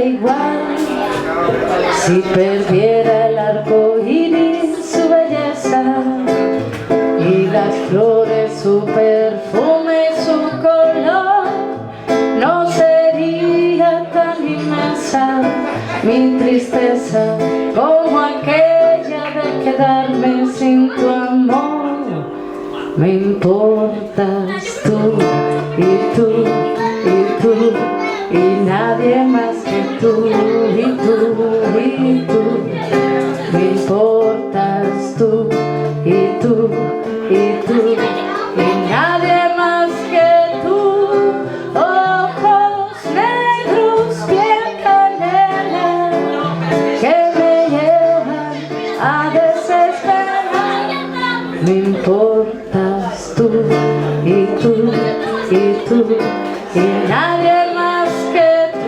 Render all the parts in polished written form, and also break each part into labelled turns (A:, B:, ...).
A: Igual, si perdiera el arco iris su belleza y las flores su perfume y su color, no sería tan inmensa mi tristeza como aquella de quedarme sin tu amor. Me importas tú y tú y tú y nadie más que tú y tú y tú. Me importas tú y tú y tú y nadie más que tú. Ojos negros, piel canela, que me llevan a desesperar. Me importas tú y tú y tú y nadie más que tú.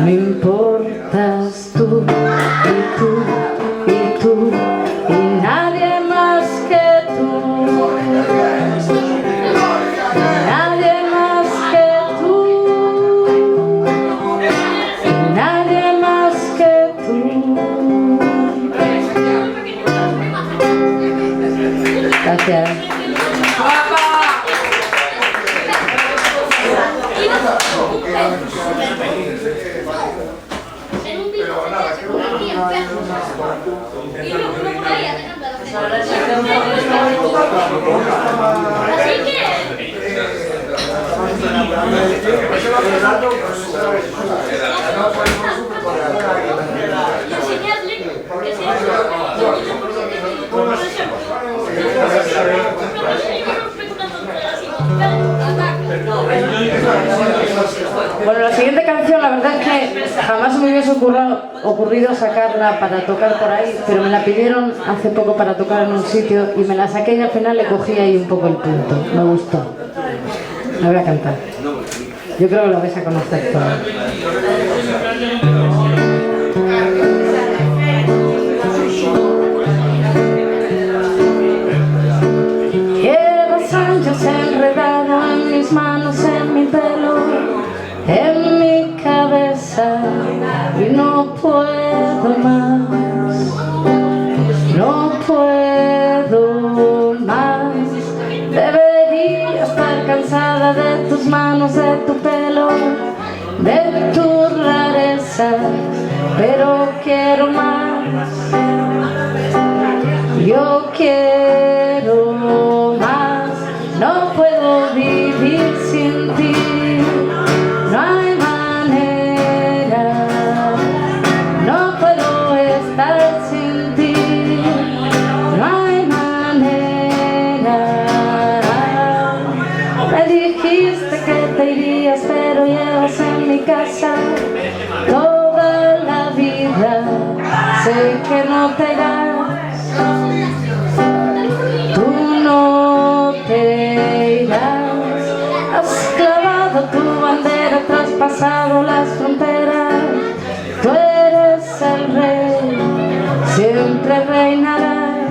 A: Me importas tú y tú y tú y nadie más que tú. Nadie más que tú. Nadie más que tú. Gracias. Bueno, la siguiente canción, la verdad es que jamás me hubiese ocurrido sacarla para tocar por ahí, pero me la pidieron hace poco para tocar en un sitio y me la saqué y al final le cogí ahí un poco el punto. Me gustó. La voy a cantar. Yo creo que lo vais a conocer todo. Llevas años enredado en mis manos, en mi pelo, en mi cabeza y no puedo más, no puedo más. Debería estar cansada de tus manos, de tu pelo, de tu rareza, pero quiero más. Yo quiero más, no puedo vivir sin ti. No hay manera, no puedo estar sin ti. No hay manera. Me dijiste que te irías, pero llevas en mi casa toda la vida. Sé que no te irás. Tú no te irás. Has clavado tu bandera, traspasado las fronteras. Tú eres el rey, siempre reinarás.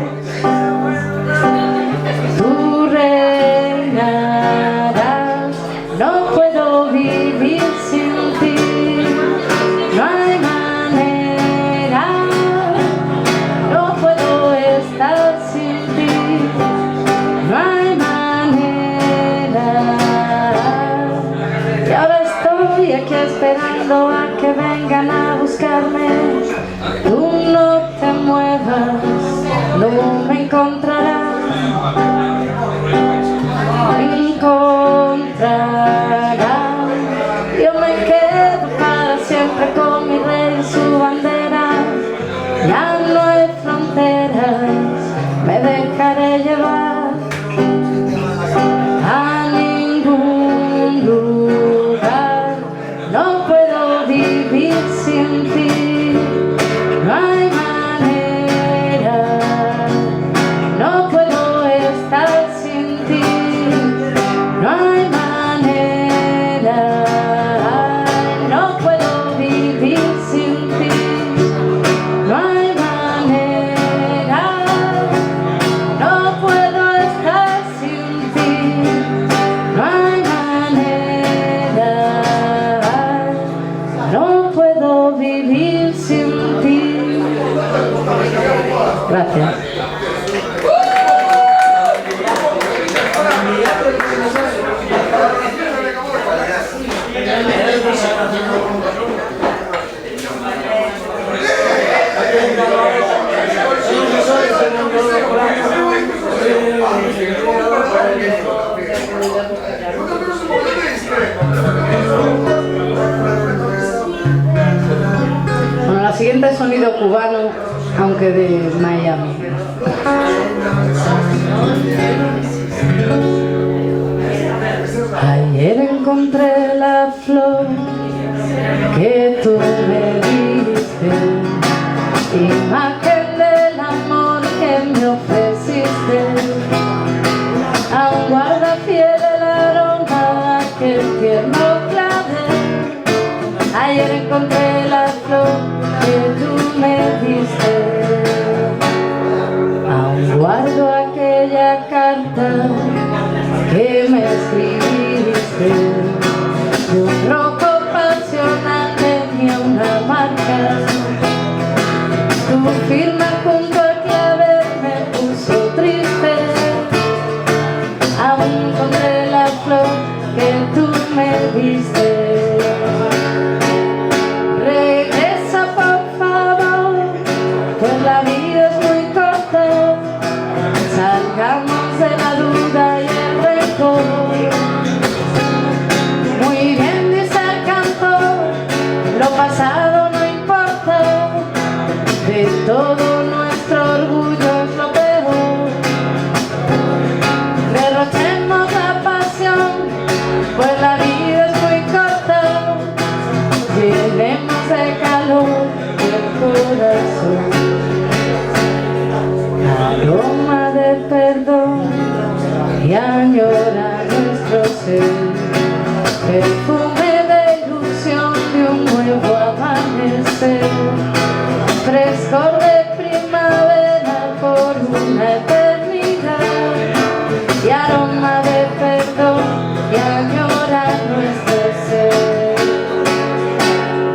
A: Tú reinarás. No puedo vivir sin ti. No hay manera. No puedo estar sin ti. No hay manera. Y ahora estoy aquí esperando a que vengan a buscarme. Tú no te muevas, no me encontrarás. Me encontrarás. Yo me quedo para siempre con mi rey y su bandera. Ya no hay fronteras, me dejaré llevar a ningún lugar. No puedo vivir sin Gracias. Bueno, la siguiente es sonido cubano, aunque de Miami. Ayer encontré la flor que tú me diste, imagen del amor que me ofreciste. Aún guarda fiel el aroma que el tierno clave. Ayer encontré la flor que tú me diste. Aún guardo aquella carta que me escribiste. De un rojo pasional tenía una marca. Tu firma junto al clavel me puso triste. Aún encontré la flor que tú me diste. Regresa por favor, pues la vida es muy corta. Salgamos de la duda y el rencor. Muy bien dice el cantor, lo pasado no importa. De todo nuestro orgullo es lo peor. Derrochemos la pasión, pues la vida es muy corta. Llenemos de calor el corazón. Aroma de perdón y añora nuestro ser. Perfume de ilusión de un nuevo amanecer. Frescor de primavera por una eternidad. Y aroma de perdón y añora nuestro ser.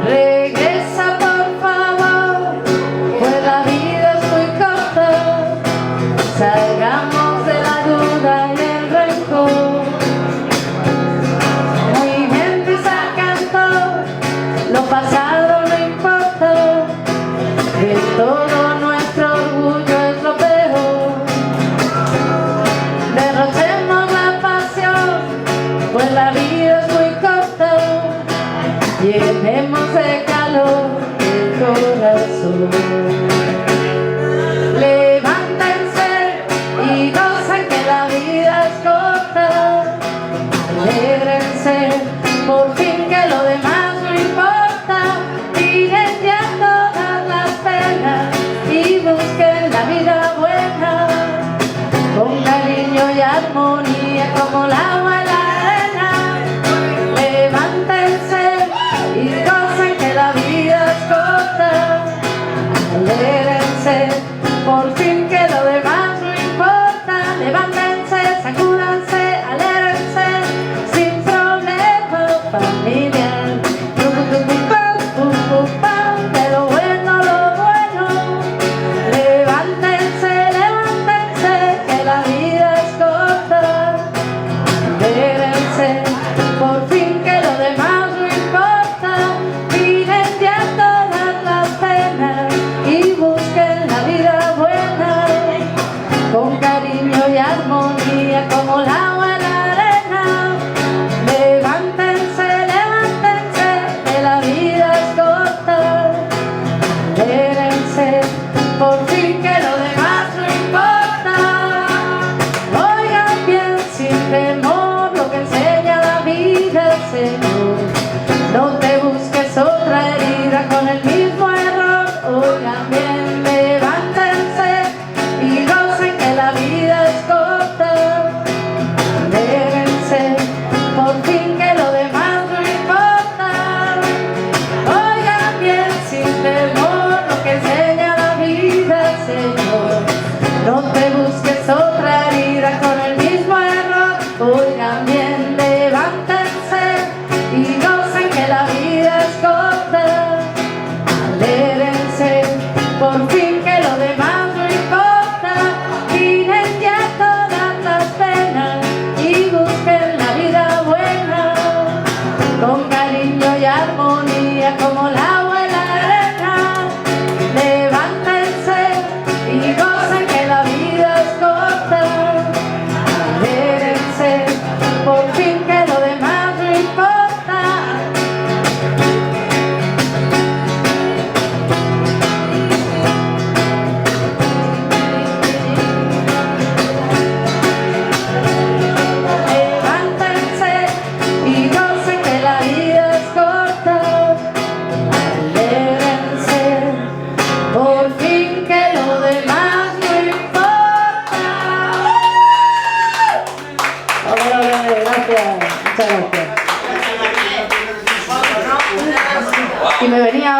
A: Regresa por favor, pues la vida es muy corta. Salgamos de la duda y el rencor. Muy bien dice el cantor, lo pasado no importa. De todo nuestro orgullo es lo peor. Derrochemos la pasión, pues la vida es muy corta. Llenemos de calor el corazón. Levántense y gocen que la vida es corta. Alégrense, por fin que lo demás no importa. Tiren ya todas las penas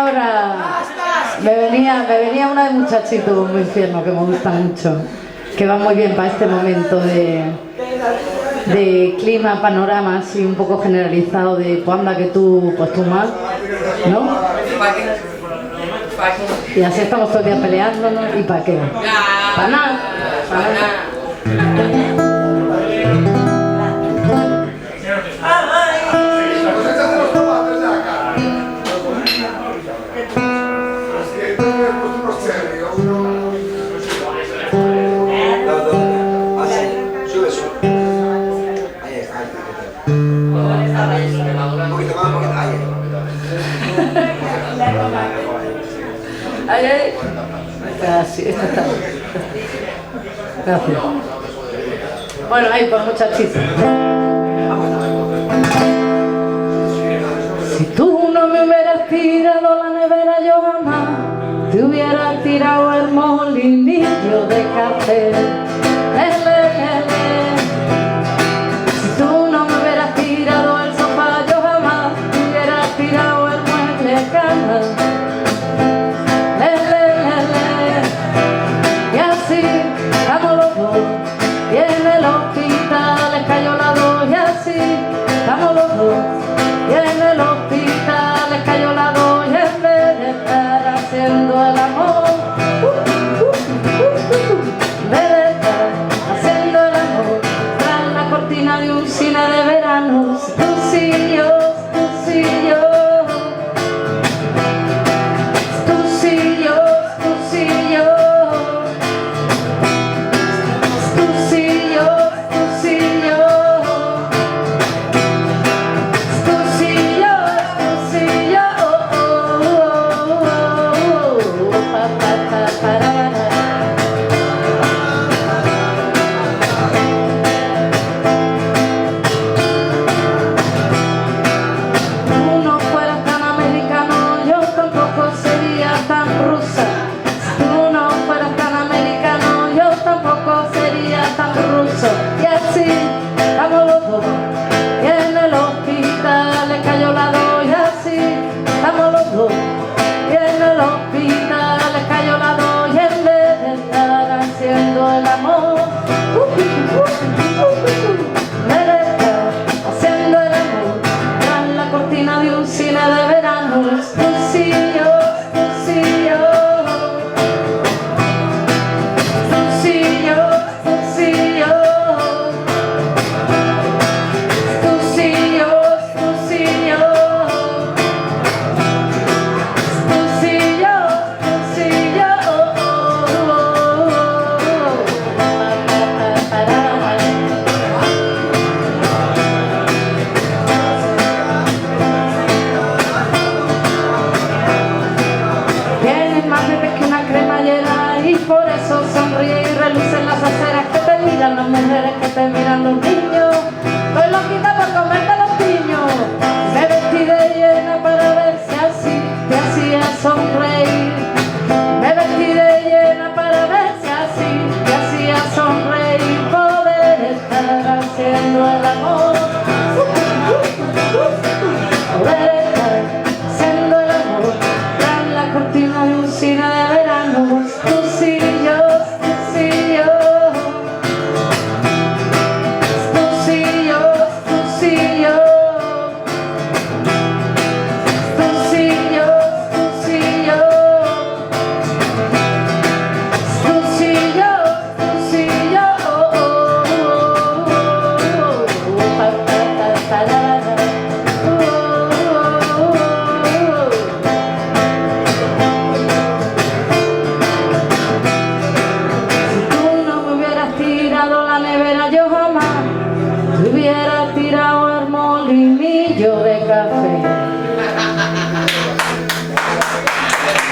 A: ahora... Me venía una de Muchachito, muy infierno, que me gusta mucho, que va muy bien para este momento de clima, panorama así un poco generalizado de pues anda que tú más, ¿no? Y así estamos todo el día peleándonos y ¿para qué? Para nada, para nada. Esta está. Gracias. Bueno, ahí por Muchachito. Si tú no me hubieras tirado a la nevera, yo jamás te hubiera tirado el molinillo de café. Si tú no me hubieras tirado el sofá, yo jamás te hubiera tirado el mueble de cama. Y así estamos los dos, y en el hospital les cayó la dos. Y así estamos los dos, y en el hospital les cayó la dos. Y en vez de estar haciendo el amor, en vez de estar haciendo el amor tras la cortina de un cine de verano, tú sí yo, tú sí yo. Y así estamos los dos, y en el hospital les cayó la dos. Y así estamos los dos, y en el hospital les cayó la dos. Y en vez de estar haciendo el amor, en vez de estar haciendo el amor tras la cortina de un cine de verano, tú sí yo, tú sí yo. Las mujeres que te miran los niños, estoy loquita por comerte los piños. Me vestí de llena para ver si así te hacía sonreír. Me vestí de llena para ver si así te hacía sonreír. Poder estar haciendo el amor, poder estar haciendo el amor tras la cortina de un cine de verano. Tú sí yo, tú sí yo.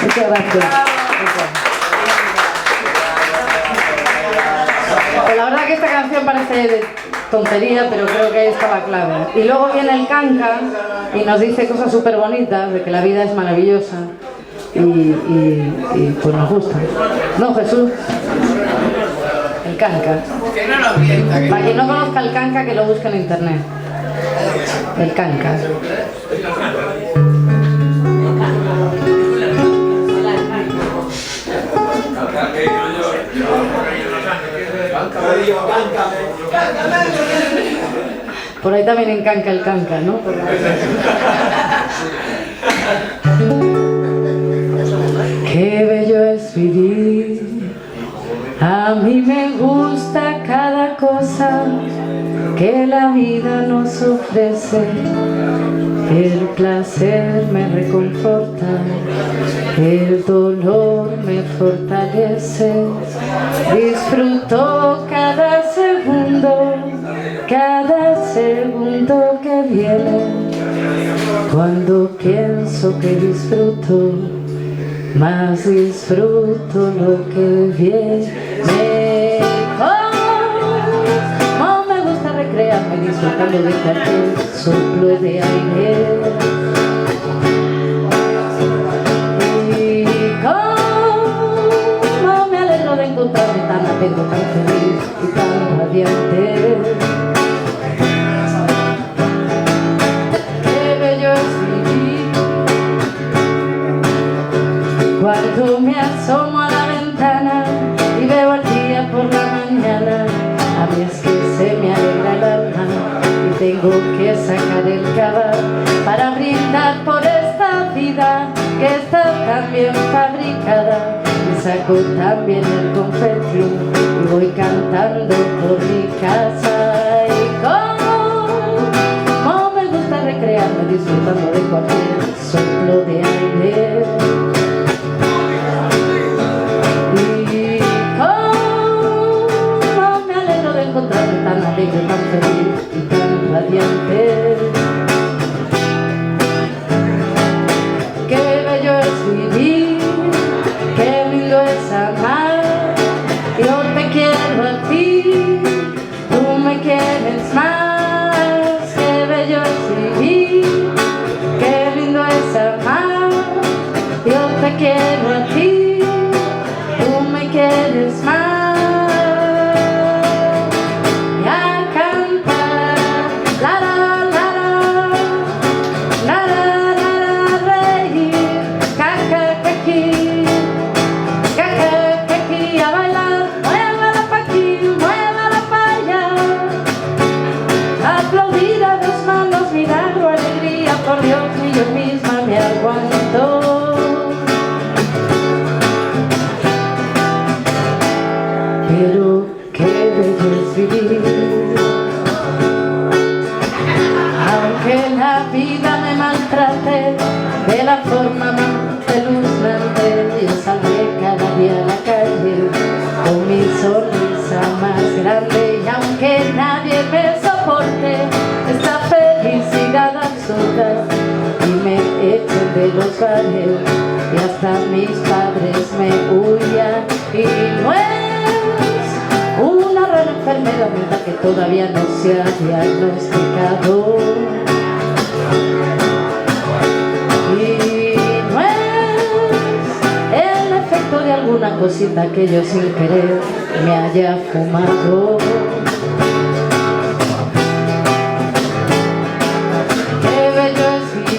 A: Muchas gracias. Pues la verdad que esta canción parece de tontería, pero creo que ahí está la clave. Y luego viene el canca y nos dice cosas súper bonitas de que la vida es maravillosa y pues nos gusta. ¿No, Jesús? El canca.
B: Que no nos mienta.
A: Para quien no conozca el canca, que lo busque en internet. El canca. Por ahí también encanca el canca, ¿no? Qué bello es vivir, a mí me gusta cada cosa que la vida nos ofrece. El placer me reconforta, el dolor me fortalece. Disfruto cada segundo que viene. Cuando pienso que disfruto, más disfruto lo que viene. Como me gusta recrearme disfrutando de cualquier soplo de aire. Y como me alegro de encontrarme tan atento, tan feliz y tan radiante. Qué bello es vivir. Cuando me asomo a la ventana y veo el día por la mañana, a mí es que se me alegra el alma y tengo que sacar el cava para brindar por esta vida que está tan bien fabricada. Y saco también el confeti y voy cantando por mi casa. Y como me gusta recrearme disfrutando de cualquier soplo de aire. Tan alegre, tan feliz y tan radiante. Qué bello es vivir, qué lindo es amar. Yo te quiero a ti, tú me quieres más. Qué bello es vivir, qué lindo es amar. Yo te quiero a ti, tú me quieres más. Por Dios, ni yo misma me aguanto. Pero qué bello es vivir. Aunque la vida me maltrate de la forma más espeluznante, yo saldré cada día a la calle con mi sonrisa más grande. Y aunque nadie me soporte esta felicidad absurda y me echen de los bares y hasta mis padres me huyan, y no es una rara enfermedad mental que todavía no se ha diagnosticado, y no es el efecto de alguna cosita que yo sin querer me haya fumado.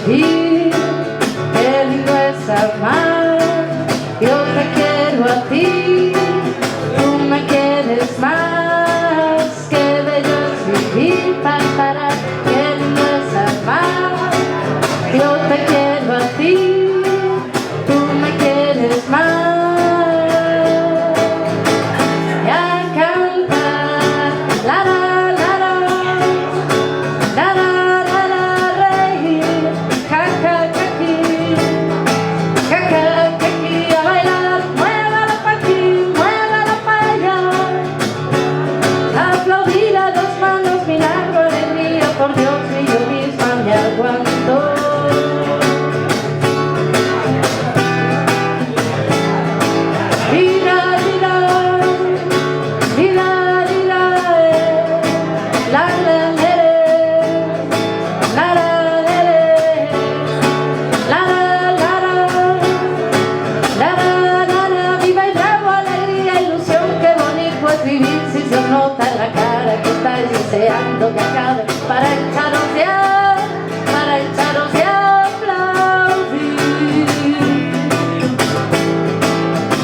A: Qué lindo es amar. Yo te quiero a ti, tú me quieres más. Qué bello es vivir para. Qué lindo es amar. Yo te quiero a ti, tú me quieres más. Ya cantar, la la la la, la la la la, reír, caca caqui, caca caqui, a bailar, muévala pa' aquí, muévala pa' allá, aplaudir a dos manos, milagro, alegría, por Dios, y yo misma me aguanto. Vivir si se nota en la cara que estáis deseando que acabe para echaros ya, para echaros ya a aplaudir.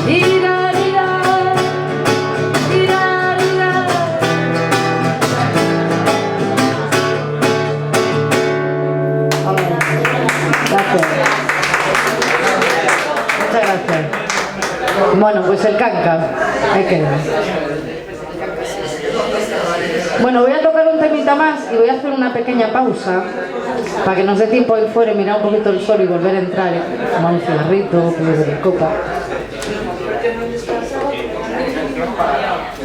A: Ira, ira, ira, ira. Muchas gracias. Bueno, pues el canca. Ahí queda. Bueno, voy a tocar un temita más y voy a hacer una pequeña pausa para que nos dé tiempo de ir fuera y mirar un poquito el sol y volver a entrar, fumar un cigarrito, beber copa.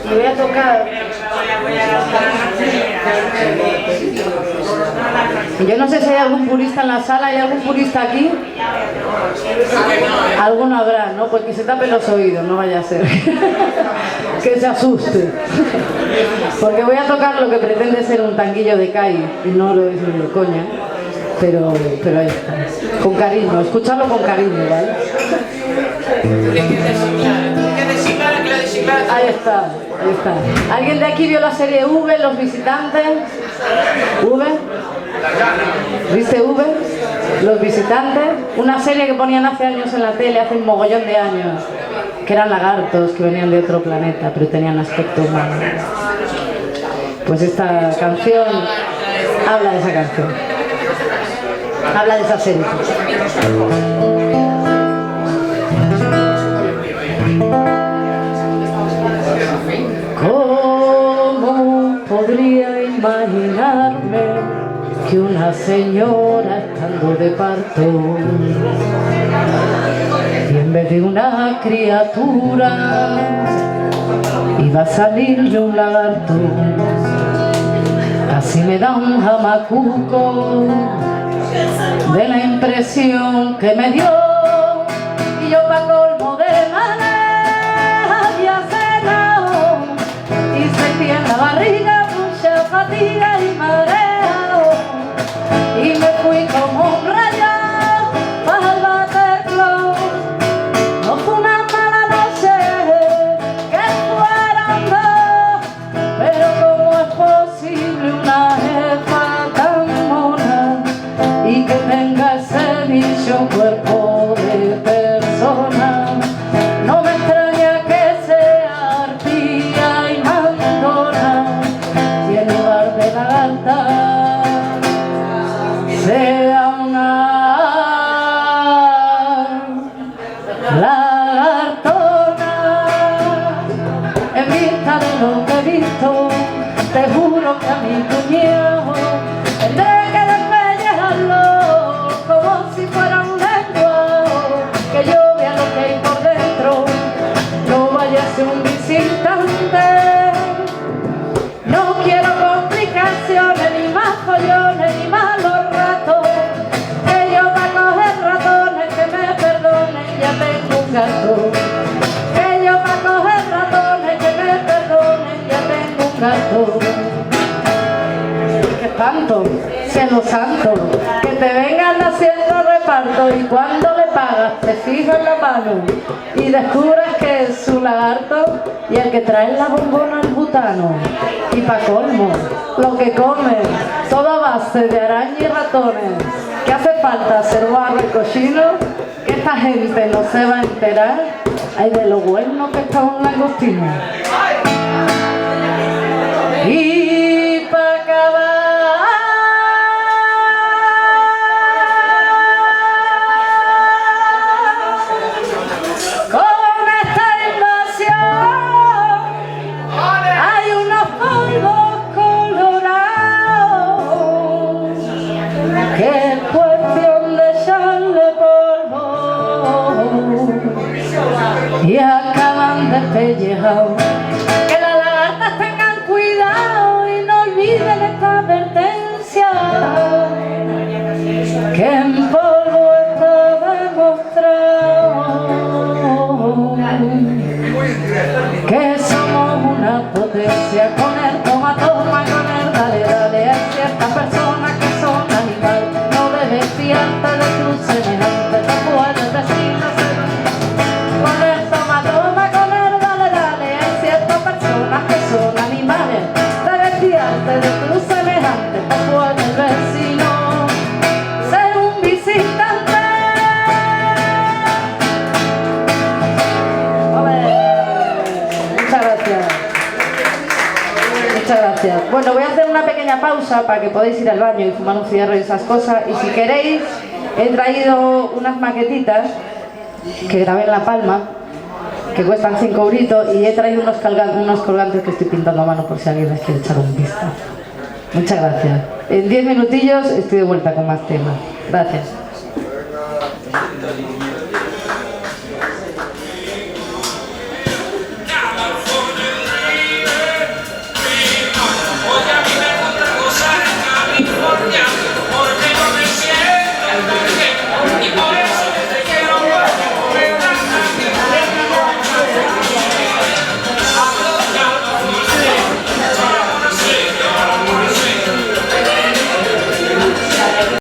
A: Y voy a tocar. Yo no sé si hay algún purista en la sala. ¿Hay algún purista aquí? Alguno habrá, ¿no? Pues que se tapen los oídos, no vaya a ser que se asuste. Porque voy a tocar lo que pretende ser un tanguillo de Cádiz y no lo es de coña, pero ahí está. Con cariño, escucharlo con cariño, ¿vale? Ahí está, ahí está. ¿Alguien de aquí vio la serie V, Los Visitantes? ¿V? ¿Viste V? Los Visitantes. Una serie que ponían hace años en la tele, hace un mogollón de años, que eran lagartos que venían de otro planeta, pero tenían aspecto humano. Pues esta canción habla de esa canción. Habla de esa serie. ¿Cómo podría imaginarme que una señora estando de parto y en vez de una criatura iba a salirle un lagarto? Así me da un jamacuco de la impresión que me dio, y yo pa' colmo de manera había cenado y sentía en la barriga mucha fatiga y mareo, y me fui como un rayo para el Bataclan. No fue una mala noche que fueran dos, pero ¿cómo es posible una jefa tan mona y que tenga ese bicho cuerpo de persona? No me extraña que sea arpía y mandona, y en lugar de lagarta sea una lagartona. En vista de lo que he visto, te juro que a mi cuñado tendré que despellejarlo como si fuera un lenguado, que yo vea lo que hay por dentro, no vaya a ser un visitante. No quiero complicaciones, ni más follones, ni malos ratos, que yo para coger ratones, que me perdonen, ya tengo un gato. Que yo para coger ratones, que me perdonen, ya tengo un gato. ¡Qué espanto! Cielo santo, que te vengan haciendo reparto y cuando le pagas te fijas la mano y descubres que es su lagarto y el que trae la bombona al butano. Y pa' colmo, lo que come, todo a base de araña y ratones. ¿Qué hace falta ser barro y cochino? Que esta gente no se va a enterar. Ay, de lo bueno que está un langostino. Y pa' acabar con esta invasión, hay unos polvos colorados que es cuestión de echarle polvo y acaban despellejados. Que las lagartas tengan cuidado y no olviden esta advertencia, que en polvo está demostrado que somos una potencia. Con el toma, toma, con el dale, dale. Hay ciertas personas que son animales, no debes fiarte de tus semejantes, tampoco el vecino se va. Con el toma, toma, con el dale, dale. Hay ciertas personas que son animales, debes fiarte de tus semejantes, tampoco el vecino ser un visitante. Muchas gracias. Muchas gracias. Bueno, voy a hacer una pequeña pausa para que podáis ir al baño y fumar un cigarro y esas cosas. Y si queréis, he traído unas maquetitas que grabé en La Palma, que cuestan 5 euritos, y he traído unos colgantes que estoy pintando a mano por si alguien les quiere echar un vistazo. Muchas gracias. En 10 minutillos estoy de vuelta con más temas. Gracias.